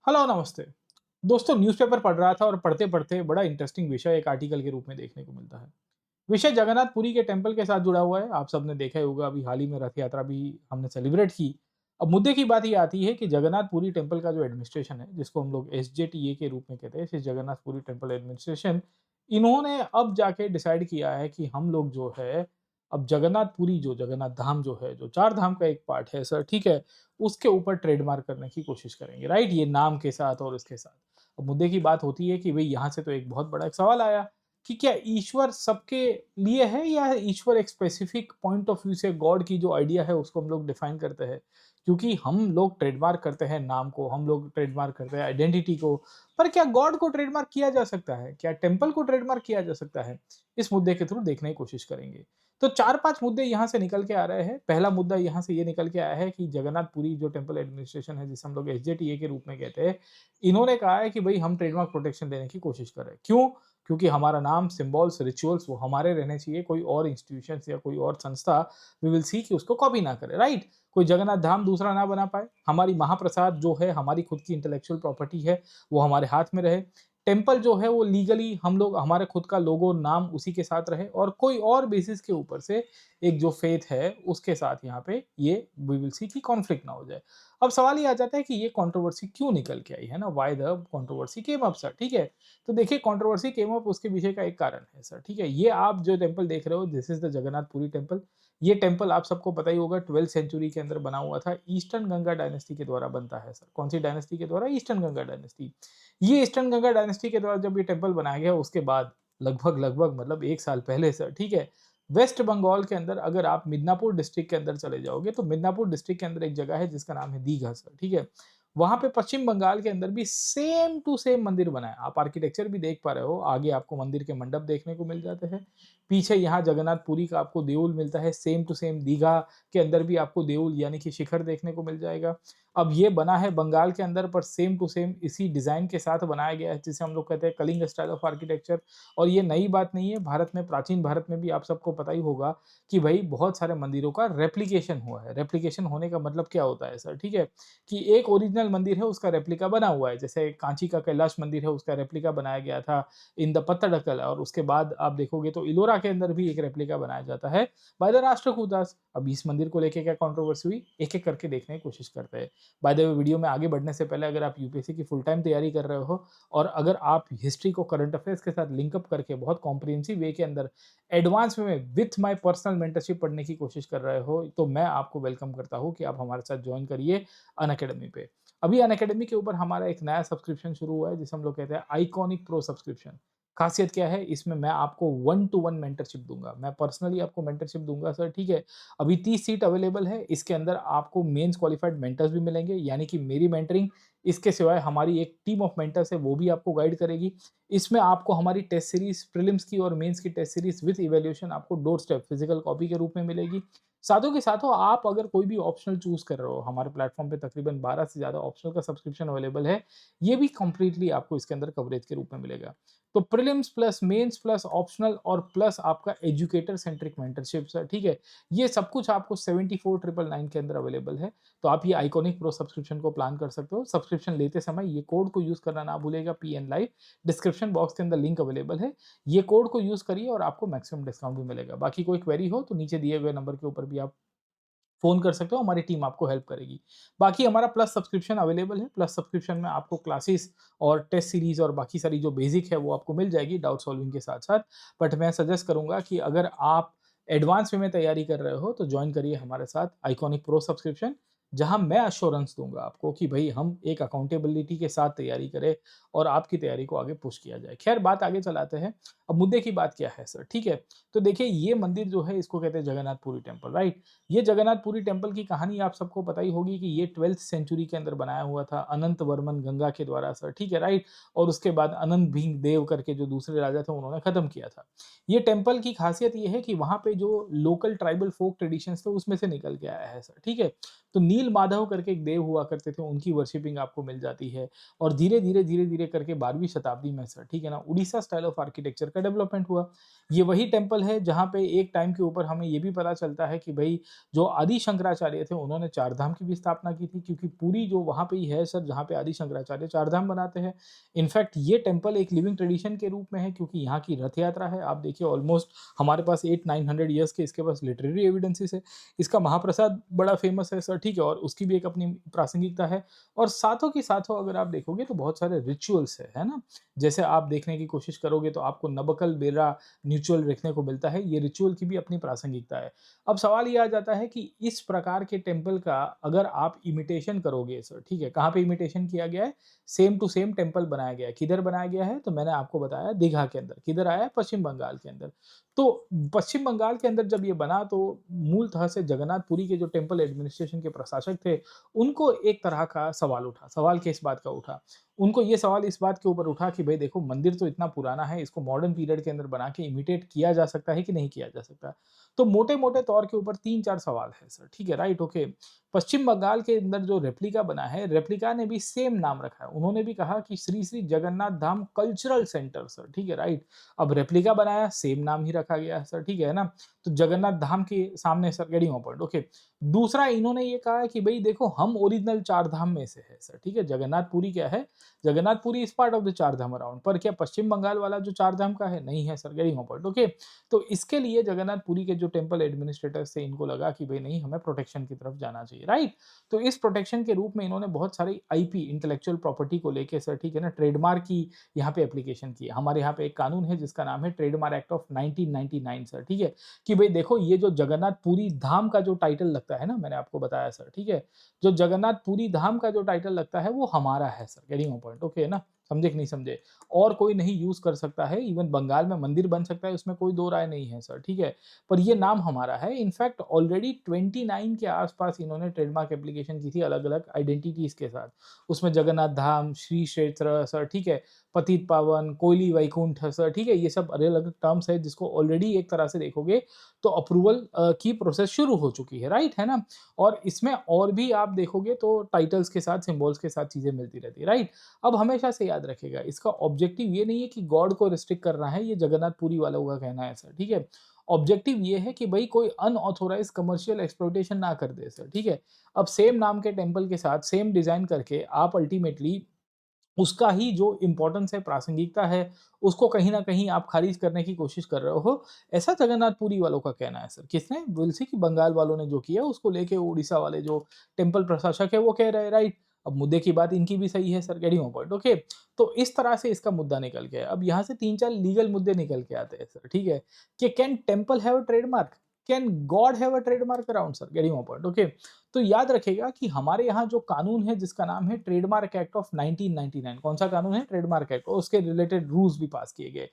Hello, नमस्ते। दोस्तों, newspaper पढ़ रहा था और पढ़ते-पढ़ते बड़ा इंटरेस्टिंग विषय एक आर्टिकल के रूप में देखने को मिलता है। विषय जगन्नाथ पुरी के टेम्पल के साथ जुड़ा हुआ है। आप सबने देखा ही होगा, अभी हाल ही में रथ यात्रा भी हमने सेलिब्रेट की। अब मुद्दे की बात ये आती है कि जगन्नाथ पुरी टेम्पल का जो एडमिनिस्ट्रेशन है, जिसको हम लोग एसजेटीए के रूप में कहते हैं, श्री जगन्नाथ पुरी टेम्पल एडमिनिस्ट्रेशन, इन्होंने अब जाके डिसाइड किया है कि हम लोग जो है, अब जगन्नाथ जो जगन्नाथ धाम जो है, जो 4 धाम का एक पार्ट है सर, ठीक है? उसके ऊपर ट्रेडमार्क करने की कोशिश करेंगे, राइट? ये नाम के साथ और इसके साथ। अब मुद्दे की बात होती है कि भई यहाँ से तो एक बहुत बड़ा एक सवाल आया कि क्या ईश्वर सबके लिए है या ईश्वर एक स्पेसिफिक पॉइंट ऑफ व्यू से गॉड की जो आइडिया है उसको हम लोग डिफाइन करते हैं? क्योंकि हम लोग ट्रेडमार्क करते हैं नाम को, हम लोग ट्रेडमार्क करते हैं आइडेंटिटी को, पर क्या गॉड को ट्रेडमार्क किया जा सकता है? क्या टेम्पल को ट्रेडमार्क किया जा सकता है? इस मुद्दे के थ्रू देखने की कोशिश करेंगे। तो 4-5 मुद्दे यहाँ से निकल के आ रहे हैं। पहला मुद्दा यहाँ से ये निकल के आया है कि जगन्नाथपुरी जो टेम्पल एडमिनिस्ट्रेशन है, जिसे हम लोग एसजेटीए के रूप में कहते हैं, इन्होंने कहा है कि भई हम ट्रेडमार्क प्रोटेक्शन देने की कोशिश कर रहे हैं। क्यों? क्योंकि हमारा नाम, सिम्बॉल्स, रिचुअल्स वो हमारे रहने चाहिए, कोई और इंस्टीट्यूशंस या कोई और संस्था वी विल सी कि उसको कॉपी ना करे, राइट? कोई जगन्नाथ धाम दूसरा ना बना पाए। हमारी महाप्रसाद जो है, हमारी खुद की इंटेलेक्चुअल प्रॉपर्टी है, वो हमारे हाथ में रहे। टेम्पल जो है वो लीगली हम लोग हमारे खुद का लोगो, नाम उसी के साथ रहे और कोई और बेसिस के ऊपर से एक जो फेथ है, उसके साथ यहाँ पे ये वी विल सी कि कॉन्फ्लिक्ट ना हो जाए। अब सवाल ये आ जाता है कि ये कंट्रोवर्सी क्यों निकल के आई, है ना? Why the controversy came up sir, ठीक है? तो देखिए, कंट्रोवर्सी केम अप उसके पीछे का एक कारण है सर, ठीक है? ये आप जो टेम्पल देख रहे हो, this is the Jagannath Puri temple. ये टेम्पल आप सबको पता ही होगा 12th सेंचुरी के अंदर बना हुआ था, ईस्टर्न गंगा डायनेस्टी के द्वारा बनता है सर। कौन-सी डायनेस्टी के द्वारा? Eastern Ganga dynasty. ये ईस्टर्न गंगा डायनेस्टी के द्वारा जब ये टेम्पल बनाया गया, उसके बाद लगभग मतलब 1 साल पहले सर, ठीक है? वेस्ट बंगाल के अंदर अगर आप मिदनापुर डिस्ट्रिक्ट के अंदर चले जाओगे, तो मिदनापुर डिस्ट्रिक्ट के अंदर एक जगह है जिसका नाम है दीघा सर, ठीक है? वहाँ पे पश्चिम बंगाल के अंदर भी सेम टू सेम मंदिर बना है। आप आर्किटेक्चर भी देख पा रहे हो, आगे आपको मंदिर के मंडप देखने को मिल जाते हैं। पीछे यहाँ जगन्नाथपुरी का आपको देऊल मिलता है, सेम टू सेम दीघा के अंदर भी आपको देऊल यानी कि शिखर देखने को मिल जाएगा। अब ये बना है बंगाल के अंदर, पर सेम टू सेम इसी डिज़ाइन के साथ बनाया गया है, जिसे हम लोग कहते हैं कलिंग स्टाइल ऑफ आर्किटेक्चर। और ये नई बात नहीं है, भारत में, प्राचीन भारत में भी आप सबको पता ही होगा कि भई बहुत सारे मंदिरों का रेप्लिकेशन हुआ है। रेप्लिकेशन होने का मतलब क्या होता है सर, ठीक है? कि एक ओरिजिनल मंदिर है, उसका रेप्लिका बना हुआ है। जैसे कांची का कैलाश मंदिर है, उसका रेप्लिका बनाया गया था इन द पत्तडकल, और उसके बाद आप देखोगे तो इलोरा के अंदर भी एक रेप्लिका बनाया जाता है बाय द राष्ट्रकूटास। अब इस मंदिर को लेके क्या कंट्रोवर्सी हुई, एक-एक करके देखने की कोशिश करते हैं। बाय द वे, वीडियो में आगे बढ़ने से पहले अगर आप यूपीएससी की फुल टाइम तैयारी कर रहे हो और अगर आप हिस्ट्री को करंट अफेयर्स के साथ लिंक अप करके बहुत कॉम्प्रिहेंसिव वे के अंदर एडवांस में विथ माय पर्सनल मेंटरशिप पढ़ने की कोशिश कर रहे हो, तो मैं आपको वेलकम करता हूँ कि आप हमारे साथ जॉइन करिए अनअकैडमी पे। अभी अनअकैडमी के ऊपर हमारा एक नया सब्सक्रिप्शन शुरू हुआ है, जिसे हम लोग कहते हैं आइकॉनिक प्रो सब्सक्रिप्शन। खासियत क्या है? इसमें मैं आपको वन टू वन मेंटरशिप दूँगा। मैं पर्सनली आपको मेंटरशिप दूँगा सर, ठीक है? अभी 30 सीट अवेलेबल है। इसके अंदर आपको मेंस क्वालिफाइड मेंटर्स भी मिलेंगे, यानी कि मेरी मेंटरिंग, इसके सिवाय हमारी एक टीम ऑफ मेंटर्स है, वो भी आपको गाइड करेगी। इसमें आपको हमारी टेस्ट सीरीज़, प्रीलिम्स की और मेंस की टेस्ट सीरीज़ विथ इवैल्यूएशन आपको डोर स्टेप फिजिकल कॉपी के रूप में मिलेगी। साथों के साथों आप अगर कोई भी ऑप्शनल चूज़ कर रहे हो, हमारे प्लेटफ़ॉर्म पे तकरीबन 12 से ज़्यादा ऑप्शनल का सब्सक्रिप्शन अवेलेबल है। ये भी कंप्लीटली आपको इसके अंदर कवरेज के रूप में मिलेगा। तो prelims plus mains plus optional और प्लस आपका एजुकेटर सेंट्रिक मेंटरशिप सर, ठीक है? ये सब कुछ आपको 74,999 के अंदर अवेलेबल है। तो आप ये आइकॉनिक प्रो सब्सक्रिप्शन को प्लान कर सकते हो। सब्सक्रिप्शन लेते समय ये कोड को यूज़ करना ना भूलिएगा, पीएन लाइव। डिस्क्रिप्शन बॉक्स के अंदर लिंक अवेलेबल है। ये कोड को यूज़ करिए और आपको मैक्सिमम डिस्काउंट भी मिलेगा। बाकी कोई क्वेरी हो तो नीचे दिए हुए नंबर के ऊपर भी आप फ़ोन कर सकते हो, हमारी टीम आपको हेल्प करेगी। बाकी हमारा प्लस सब्सक्रिप्शन अवेलेबल है। प्लस सब्सक्रिप्शन में आपको क्लासेस और टेस्ट सीरीज़ और बाकी सारी जो बेसिक है वो आपको मिल जाएगी डाउट सॉल्विंग के साथ-साथ। बट मैं सजेस्ट करूँगा कि अगर आप एडवांस वे में तैयारी कर रहे हो तो जॉइन करिए हमारे साथ आइकॉनिक प्रो सब्सक्रिप्शन, जहाँ मैं एश्योरेंस दूँगा आपको कि भई हम एक अकाउंटेबिलिटी के साथ तैयारी करें और आपकी तैयारी को आगे पुश किया जाए। ख़ैर, बात आगे चलाते हैं। अब मुद्दे की बात क्या है सर, ठीक है? तो देखिए, ये मंदिर जो है इसको कहते हैं जगन्नाथ पुरी टेम्पल, राइट? ये जगन्नाथपुरी टेम्पल की कहानी आप सबको पता ही होगी कि ये 12th सेंचुरी के अंदर बनाया हुआ था अनंत वर्मन गंगा के द्वारा सर, ठीक है, राइट? और उसके बाद अनंत भीम देव करके जो दूसरे राजा थे, उन्होंने खत्म किया था। ये टेम्पल की खासियत ये है कि वहाँ पे जो लोकल ट्राइबल फोक ट्रेडिशंस थे, उसमें से निकल के आया है सर, ठीक है? तो नील नील माधव करके एक देव हुआ करते थे, उनकी वर्शिपिंग आपको मिल जाती है और धीरे-धीरे करके 12वीं शताब्दी में सर, ठीक है ना, उड़ीसा स्टाइल ऑफ आर्किटेक्चर का डेवलपमेंट हुआ। ये वही टेम्पल है जहाँ पे एक टाइम के ऊपर हमें ये भी पता चलता है कि भई जो आदि शंकराचार्य थे उन्होंने चारधाम की भी स्थापना की थी, क्योंकि पूरी जो वहाँ पे ही है सर जहाँ पे आदि शंकराचार्य चारधाम बनाते हैं। इनफैक्ट ये टेम्पल एक लिविंग ट्रेडिशन के रूप में है, क्योंकि यहाँ की रथ यात्रा है। आप देखिए ऑलमोस्ट हमारे पास 800-900 ईयर्स के इसके पास लिटरेरी एविडेंसेस है। इसका महाप्रसाद बड़ा फेमस है सर, ठीक है? और उसकी भी एक अपनी प्रासंगिकता है और साथों के साथों अगर आप देखोगे तो बहुत सारे रिचुअल्स है ना? जैसे आप देखने की कोशिश करोगे तो आपको नबकल बेरा रिचुअल देखने को मिलता है, ये रिचुअल की भी अपनी प्रासंगिकता है। अब सवाल ये आ जाता है कि इस प्रकार के टेम्पल का अगर आप इमिटेशन करोगे सर, ठीक है? कहाँ पे इमिटेशन किया गया है? सेम टू सेम टेम्पल बनाया गया है। किधर बनाया गया है? तो मैंने आपको बताया दीघा के अंदर। किधर आया है? पश्चिम बंगाल के अंदर। तो पश्चिम बंगाल के अंदर जब ये बना तो मूलतः से जगन्नाथपुरी के जो टेम्पल एडमिनिस्ट्रेशन के प्रशासक थे, उनको एक तरह का सवाल उठा। सवाल किस बात का उठा? उनको ये सवाल इस बात के ऊपर उठा कि भई देखो मंदिर तो इतना पुराना है, इसको मॉडर्न पीरियड के अंदर बना के इमिटेट किया जा सकता है कि नहीं किया जा सकता? तो मोटे-मोटे तौर के ऊपर 3-4 सवाल हैं सर, ठीक है, राइट, ओके। पश्चिम बंगाल के अंदर जो रेप्लिका बना है, रेप्लिका ने भी सेम नाम रखा है। उन्होंने भी कहा कि श्री श्री जगन्नाथ धाम कल्चरल सेंटर सर, ठीक है, राइट। अब रेप्लिका बनाया, सेम नाम ही रखा गया है सर, ठीक है ना? तो जगन्नाथ धाम के सामने sir getting on point, okay. दूसरा इन्होंने ये कहा है कि भई देखो हम ओरिजिनल 4 धाम में से है सर, ठीक है? जगन्नाथपुरी क्या है? Jagannathpuri is part of the 4 dham around, पर क्या पश्चिम बंगाल वाला जो 4 धाम का है? नहीं है sir, getting on point, okay. तो इसके लिए जगन्नाथपुरी के जो टेम्पल एडमिनिस्ट्रेटर्स थे, इनको लगा कि भई नहीं, हमें प्रोटेक्शन की तरफ जाना चाहिए, राइट? तो इस प्रोटेक्शन के रूप में इन्होंने बहुत सारी आईपी इंटेलेक्चुअल प्रॉपर्टी को लेके सर, ठीक है ना, ट्रेडमार्क की यहाँ पे एप्लीकेशन की है। हमारे यहाँ पे एक कानून है जिसका नाम है ट्रेडमार्क एक्ट ऑफ 1999 सर, ठीक है? कि भई देखो ये जो जगन्नाथपुरी धाम का जो टाइटल लगता है ना, मैंने आपको बताया सर, ठीक है? जो जगन्नाथपुरी धाम का जो टाइटल लगता है वो हमारा है sir, getting on point, okay ना? समझे कि नहीं समझे? और कोई नहीं यूज़ कर सकता है, इवन बंगाल में मंदिर बन सकता है, उसमें कोई दो राय नहीं है सर, ठीक है? पर ये नाम हमारा है। इनफैक्ट ऑलरेडी 29 के आस-पास इन्होंने ट्रेडमार्क एप्लीकेशन की थी अलग-अलग आइडेंटिटीज़ के साथ। उसमें जगन्नाथ धाम, श्री क्षेत्र सर, ठीक है? पतित पावन, कोयली वैकुंठ सर, ठीक है? ये सब अलग-अलग टर्म्स है जिसको ऑलरेडी एक तरह से देखोगे तो अप्रूवल की प्रोसेस शुरू हो चुकी है, राइट? है ना? और इसमें और भी आप देखोगे तो टाइटल्स के साथ, सिम्बल्स के साथ चीज़ें मिलती रहती है, राइट? अब हमेशा से याद रखिएगा, इसका ऑब्जेक्टिव ये नहीं है कि गॉड को रिस्ट्रिक्ट करना है, ये जगन्नाथपुरी वालों का कहना है सर, ठीक है? ऑब्जेक्टिव ये है कि भई कोई अनऑथोराइज़्ड कमर्शियल एक्सप्लॉइटेशन ना कर दे सर, ठीक है? अब सेम नाम के टेम्पल के साथ सेम डिज़ाइन करके आप अल्टीमेटली उसका ही जो इम्पोर्टेंस है, प्रासंगिकता है, उसको कहीं न कहीं आप ख़ारिज करने की कोशिश कर रहे हो, ऐसा जगन्नाथपुरी वालों का कहना है सर। किसने? बोलसी कि बंगाल वालों ने जो किया उसको लेके उड़ीसा वाले जो टेम्पल प्रशासक है वो कह रहे हैं, राइट। अब मुद्दे की बात इनकी भी सही है sir, getting my point, okay. तो इस तरह से इसका मुद्दा निकल गया है। अब यहाँ से 3-4 लीगल मुद्दे निकल के आते हैं सर, ठीक है? कि can temple have a trademark? Can God have a trademark around sir? Getting my point, okay. तो याद रखिएगा कि हमारे यहाँ जो कानून है जिसका नाम है ट्रेडमार्क एक्ट ऑफ 1999, कौन सा कानून है? ट्रेडमार्क एक्ट, और उसके रिलेटेड रूल्स भी पास किए गए।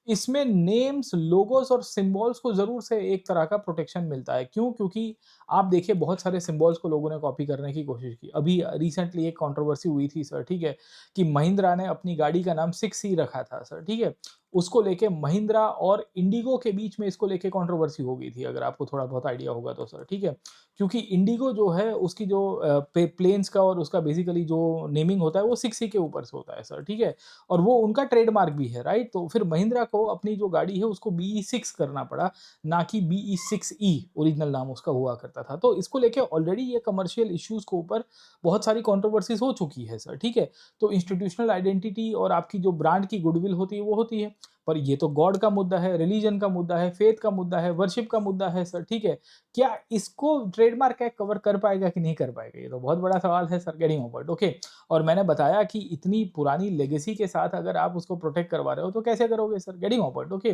इसमें नेम्स, लोगोस और सिंबल्स को ज़रूर से एक तरह का प्रोटेक्शन मिलता है। क्यों? क्योंकि आप देखिए बहुत सारे सिंबल्स को लोगों ने कॉपी करने की कोशिश की। अभी रिसेंटली एक कंट्रोवर्सी हुई थी सर, ठीक है? कि महिंद्रा ने अपनी गाड़ी का नाम 6C रखा था सर, ठीक है? उसको लेके महिंद्रा और इंडिगो के बीच में इसको लेके कंट्रोवर्सी हो गई थी, अगर आपको थोड़ा बहुत आइडिया होगा तो सर, ठीक है? क्योंकि इंडिगो जो है उसकी जो प्लेन्स का और उसका बेसिकली जो नेमिंग होता है वो 6C के ऊपर से होता है सर, ठीक है? और वो उनका ट्रेडमार्क भी है, राइट? तो फिर महिंद्रा को अपनी जो गाड़ी है उसको BE6 करना पड़ा, ना कि BE6E, ओरिजिनल नाम उसका हुआ करता था। तो इसको लेके ऑलरेडी ये कमर्शियल इश्यूज़ के ऊपर बहुत सारी कंट्रोवर्सीज़ हो चुकी है सर, ठीक है? तो इंस्टीट्यूशनल आइडेंटिटी और आपकी जो ब्रांड की गुडविल होती है वो होती है। पर ये तो गॉड का मुद्दा है, रिलिजन का मुद्दा है, फेथ का मुद्दा है, वर्शिप का मुद्दा है सर, ठीक है? क्या इसको ट्रेडमार्क एक्ट कवर कर पाएगा कि नहीं कर पाएगा? ये तो बहुत बड़ा सवाल है सर, गेटिंग ओवर, ओके। और मैंने बताया कि इतनी पुरानी लेगेसी के साथ अगर आप उसको प्रोटेक्ट करवा रहे हो तो कैसे करोगे सर? Getting over, okay.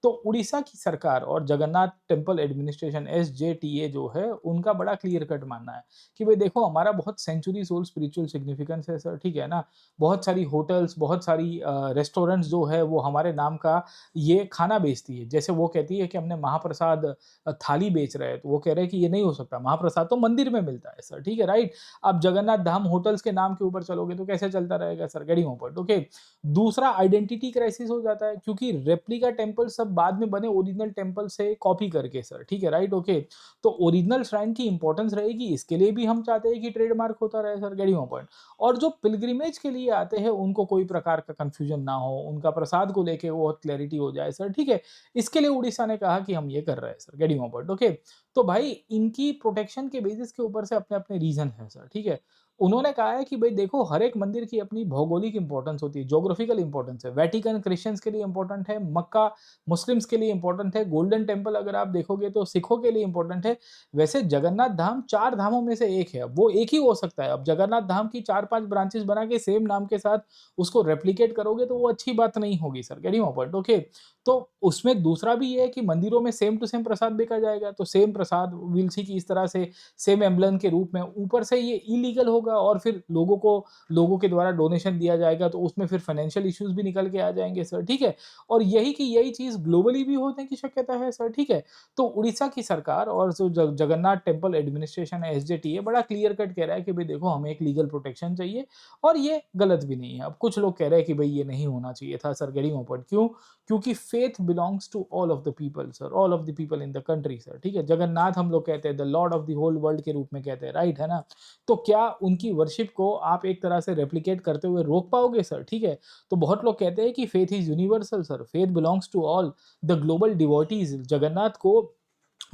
तो उड़ीसा की सरकार और जगन्नाथ टेम्पल एडमिनिस्ट्रेशन SJTA जो है, उनका बड़ा क्लियर कट मानना है कि भई देखो हमारा बहुत सेंचुरीज़ ओल्ड स्पिरिचुअल सिग्निफिकेंस है सर, ठीक है ना? बहुत सारी होटल्स, बहुत सारी रेस्टोरेंट्स जो है वो हमारे नाम का ये खाना बेचती है। जैसे वो कहती है कि हमने महाप्रसाद थाली बेच रहे हैं, तो वो कह रहे हैं कि ये नहीं हो सकता, महाप्रसाद तो मंदिर में मिलता है सर, ठीक है, राइट? आप जगन्नाथ धाम होटल्स के नाम के ऊपर चलोगे तो कैसे चलता रहेगा sir? Getting my point, okay. दूसरा आइडेंटिटी क्राइसिस हो जाता है, क्योंकि रेप्लिका टेम्पल सब सब बाद में बने ओरिजिनल टेम्पल से कॉपी करके सर, ठीक है, राइट, ओके। तो ओरिजिनल श्राइन की इंपॉर्टेंस रहेगी, इसके लिए भी हम चाहते हैं कि ट्रेडमार्क होता रहे सर, गेटिंग माय पॉइंट। और जो पिलग्रिमेज के लिए आते हैं उनको कोई प्रकार का कन्फ्यूजन ना हो, उनका प्रसाद को लेके बहुत क्लैरिटी हो जाए सर, ठीक है। इसके लिए उड़ीसा ने कहा कि हम ये कर रहे हैं sir, getting my point, okay. तो भाई इनकी प्रोटेक्शन के बेसिस के ऊपर से अपने-अपने रीज़न है सर, ठीक है। उन्होंने कहा है कि भई देखो हर एक मंदिर की अपनी भौगोलिक इम्पोर्टेंस होती है, ज्योग्राफिकल इम्पोर्टेंस है। वेटिकन क्रिश्चियंस के लिए इम्पोर्टेंट है, मक्का मुस्लिम्स के लिए इम्पोर्टेंट है, गोल्डन टेम्पल अगर आप देखोगे तो सिखों के लिए इम्पोर्टेंट है। वैसे जगन्नाथ धाम 4 धामों में से एक है, वो एक ही हो सकता है। अब जगन्नाथ धाम की 4-5 ब्रांचेस बना के सेम नाम के साथ उसको रेप्लिकेट करोगे तो वो अच्छी बात नहीं होगी sir, getting my point, okay. तो उसमें दूसरा भी ये है कि मंदिरों में सेम टू सेम प्रसाद बेचा जाएगा, तो सेम प्रसाद विल सी की इस तरह से सेम एम्ब्लम के रूप में, ऊपर से ये इलीगल होगा और फिर लोगों के द्वारा डोनेशन दिया जाएगा, तो उसमें फिर फाइनेंशियल इश्यूज़ भी निकल के आ जाएँगे सर, ठीक है? और यही चीज़ ग्लोबली भी होने की शक्यता है सर, ठीक है? तो उड़ीसा की सरकार और जो जगन्नाथ टेम्पल एडमिनिस्ट्रेशन है, एसजेटी है, बड़ा क्लियर कट कह रहा है कि भई देखो हमें एक लीगल प्रोटेक्शन चाहिए और ये गलत भी नहीं है। अब कुछ लोग कह रहे हैं कि भई ये नहीं होना चाहिए था सर, गेटिंग माय पॉइंट, क्यों? क्योंकि faith belongs to all of the people sir, all of the people in the country sir, ठीक है? जगन्नाथ हम लोग कहते हैं the lord of the whole world के रूप में कहते हैं, राइट, है ना? तो क्या उनकी वर्शिप को आप एक तरह से रेप्लिकेट करते हुए रोक पाओगे सर, ठीक है? तो बहुत लोग कहते हैं कि faith is universal sir, faith belongs to all the global devotees, Jagannath को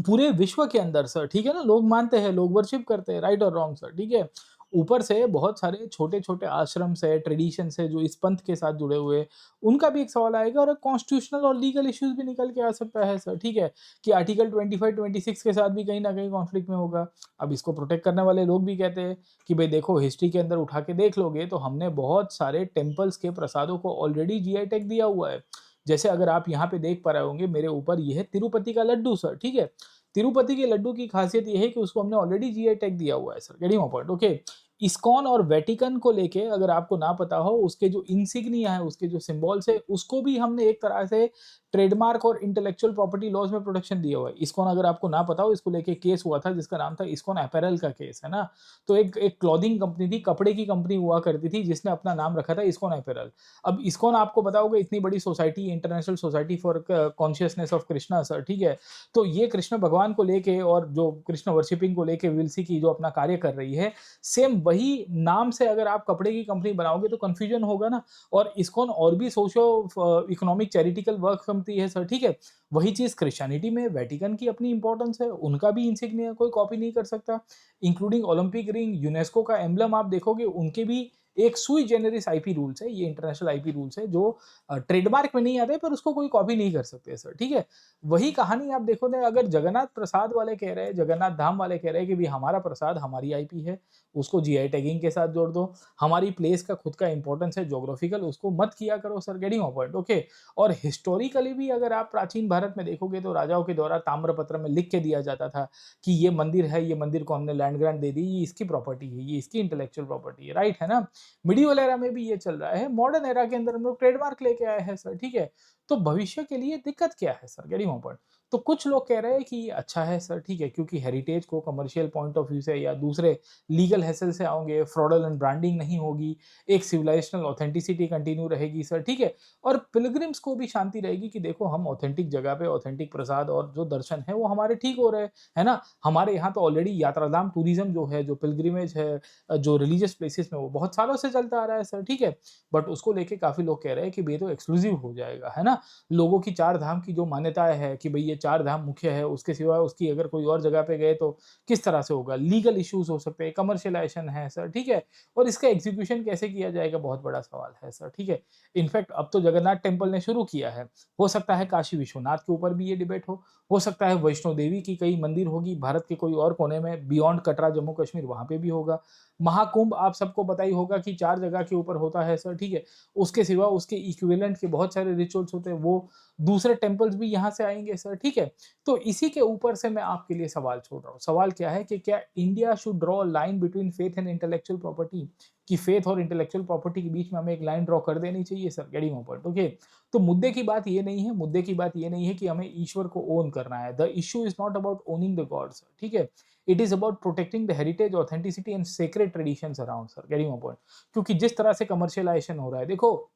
पूरे विश्व के अंदर सर, ठीक है ना? लोग मानते हैं, लोग वर्शिप करते हैं, राइट और रॉन्ग सर, ठीक है? ऊपर से बहुत सारे छोटे-छोटे आश्रम्स हैं, ट्रेडिशंस हैं, जो इस पंथ के साथ जुड़े हुए हैं, उनका भी एक सवाल आएगा और एक कॉन्स्टिट्यूशनल और लीगल इश्यूज़ भी निकल के आ सकता है सर, ठीक है? कि आर्टिकल 25-26 के साथ भी कहीं न कहीं कॉन्फ्लिक्ट में होगा। अब इसको प्रोटेक्ट करने वाले लोग भी कहते हैं कि भई देखो हिस्ट्री के अंदर उठा के देख लोगे तो हमने बहुत सारे टेम्पल्स के प्रसादों को ऑलरेडी जीआई टैग दिया हुआ है। जैसे अगर आप यहाँ पे देख पा रहे होंगे मेरे ऊपर ये है तिरुपति का लड्डू सर, ठीक है? तिरुपति के लड्डू की खासियत ये है कि उसको हमने ऑलरेडी जीआई टैग दिया हुआ है sir, getting my point, okay. ISKCON और वेटिकन को लेके अगर आपको ना पता हो उसके जो इंसिग्निया है, उसके जो सिम्बॉल्स है, उसको भी हमने एक तरह से ट्रेडमार्क और इंटेलेक्चुअल प्रॉपर्टी लॉज़ में प्रोटेक्शन दिया हुआ है। इस्कॉन अगर आपको ना पता हो, इसको लेके केस हुआ था जिसका नाम था इस्कॉन अपैरेल का केस, है ना? तो एक एक क्लॉथिंग कंपनी थी, कपड़े की कंपनी हुआ करती थी जिसने अपना नाम रखा था इस्कॉन अपैरेल। अब इस्कॉन आपको पता होगा इतनी बड़ी society, international society for consciousness of Krishna sir, ठीक है? तो ये कृष्ण भगवान को लेके और जो कृष्ण वर्शिपिंग को लेके विल्सी की जो अपना कार्य कर रही है, सेम वही नाम से अगर आप कपड़े की कंपनी बनाओगे तो कन्फ्यूजन होगा ना। और इस्कॉन और भी सोशो इकोनॉमिक चैरिटिकल वर्क करती है सर, ठीक है? वही चीज़ क्रिश्चियनिटी में वेटिकन की अपनी इंपॉर्टेंस है, उनका भी इंसिग्निया कोई कॉपी नहीं कर सकता, इंक्लूडिंग ओलंपिक रिंग, यूनेस्को का एम्ब्लम आप देखोगे उनके भी एक सुई जेनेरिस आईपी रूल्स है, ये इंटरनेशनल आईपी रूल्स है जो ट्रेडमार्क में नहीं आते पर उसको कोई कॉपी नहीं कर सकते सर, ठीक है? वही कहानी आप देखोगे अगर जगन्नाथ प्रसाद वाले कह रहे हैं, जगन्नाथ धाम वाले कह रहे हैं कि भई हमारा प्रसाद हमारी आईपी है, उसको जीआई टैगिंग के साथ जोड़ दो, हमारी प्लेस का खुद का इम्पोर्टेंस है ज्योग्राफिकल, उसको मत किया करो sir, getting my point, okay. और हिस्टोरिकली भी अगर आप प्राचीन भारत में देखोगे तो राजाओं के द्वारा ताम्रपत्र में लिख के दिया जाता था कि ये मंदिर है, ये मंदिर को हमने लैंड ग्रांट दे दी, ये इसकी प्रॉपर्टी है, ये इसकी इंटेलेक्चुअल प्रॉपर्टी है, राइट, है ना? मिडीवल एरा में भी ये चल रहा है, मॉडर्न एरा के अंदर हम लोग ट्रेडमार्क लेके आए हैं सर, ठीक है? तो भविष्य के लिए दिक्कत क्या है सर, गेटिंग माय पॉइंट। तो कुछ लोग कह रहे हैं कि ये अच्छा है सर, ठीक है, क्योंकि हेरिटेज को कमर्शियल पॉइंट ऑफ व्यू से या दूसरे लीगल हैसल से आओगे, फ्रॉडुलेंट ब्रांडिंग नहीं होगी, एक सिविलाइजेशनल ऑथेंटिसिटी कंटिन्यू रहेगी सर, ठीक है? और पिलग्रिम्स को भी शांति रहेगी कि देखो हम ऑथेंटिक जगह पे ऑथेंटिक प्रसाद और जो दर्शन है वो हमारे ठीक हो रहे हैं, है ना? हमारे यहाँ तो ऑलरेडी यात्राधाम टूरिज्म जो है, जो पिलग्रिमेज है जो रिलीजियस प्लेसेस में वो बहुत सालों से चलता आ रहा है सर, ठीक है? बट उसको लेके काफ़ी लोग कह रहे हैं कि भई ये तो एक्सक्लूसिव हो जाएगा, है ना? लोगों की 4 धाम की जो मान्यताएँ है कि भई ये 4 धाम मुख्य है, उसके सिवा उसकी अगर कोई और जगह पे गए तो किस तरह से होगा? लीगल इश्यूज़ हो सकते हैं, कमर्शियलाइज़ेशन है सर, ठीक है? और इसका एग्ज़ीक्यूशन कैसे किया जाएगा बहुत बड़ा सवाल है सर, ठीक है? इनफैक्ट अब तो जगन्नाथ टेम्पल ने शुरू किया है, हो सकता है काशी विश्वनाथ के ऊपर भी ये डिबेट हो सकता है वैष्णो देवी की कई मंदिर होगी, भारत के कोई और कोने में बियॉन्ड कटरा जम्मू कश्मीर वहाँ पे भी होगा। महाकुंभ आप सबको पता ही होगा कि 4 जगह के ऊपर होता है सर, ठीक है? उसके सिवा उसके इक्विवेलेंट के बहुत सारे रिचुअल्स होते हैं, वो दूसरे टेम्पल्स भी यहाँ से आएँगे सर, ठीक है? तो इसी के ऊपर से मैं आपके लिए सवाल छोड़ रहा हूँ। सवाल क्या है कि क्या India should draw a line between faith and intellectual property? कि फेथ और इंटेलेक्चुअल प्रॉपर्टी के बीच में हमें एक लाइन ड्रॉ कर देनी चाहिए sir, getting my point, okay? तो मुद्दे की बात ये नहीं है, मुद्दे की बात ये नहीं है कि हमें ईश्वर को ओन करना है। The issue is not about owning the gods, ठीक है? It is about protecting the heritage, authenticity and sacred traditions around sir, getting my point? क्योंकि जिस तरह से कमर्शियलाइज़ेशन हो रहा है, देखो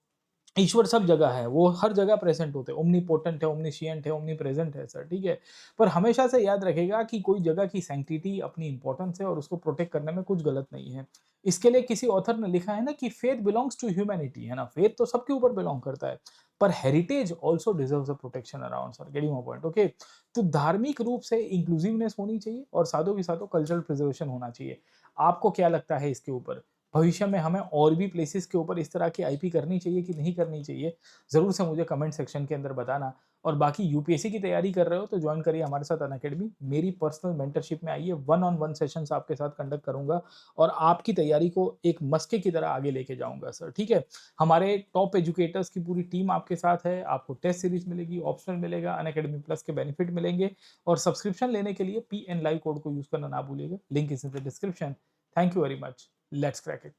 ईश्वर सब जगह है, वो हर जगह प्रेज़ेंट होते हैं, ओमनीपोटेंट है, ओमनिशिएंट है, ओमनीप्रेज़ेंट है सर, ठीक है? पर हमेशा से याद रखिएगा कि कोई जगह की सैंक्टिटी अपनी इम्पोर्टेंस है और उसको प्रोटेक्ट करने में कुछ गलत नहीं है। इसके लिए किसी ऑथर ने लिखा है ना कि फेथ बिलॉन्ग्स टू ह्यूमैनिटी, है ना? फेथ तो सबके ऊपर बिलॉन्ग करता है, पर heritage also deserves a protection around sir, getting my point, okay? तो धार्मिक रूप से इंक्लूसिवनेस होनी चाहिए और साथों के साथों कल्चरल प्रिजर्वेशन होना चाहिए। आपको क्या लगता है इसके ऊपर? भविष्य में हमें और भी प्लेसेस के ऊपर इस तरह की आईपी करनी चाहिए कि नहीं करनी चाहिए? ज़रूर से मुझे कमेंट सेक्शन के अंदर बताना और बाकी यूपीएससी की तैयारी कर रहे हो तो जॉइन करिए हमारे साथ अनअकैडमी। मेरी पर्सनल मेंटरशिप में आइए, वन ऑन वन सेशंस आपके साथ कंडक्ट करूँगा और आपकी तैयारी को एक मस्के की तरह आगे लेके जाऊँगा सर, ठीक है? हमारे टॉप एजुकेटर्स की पूरी टीम आपके साथ है, आपको टेस्ट सीरीज़ मिलेगी, ऑप्शनल मिलेगा, अनअकैडमी प्लस के बेनिफिट मिलेंगे और सब्सक्रिप्शन लेने के लिए पीएन लाइव कोड को यूज़ करना ना भूलिएगा। Link is in the description. Thank you very much. Let's crack it.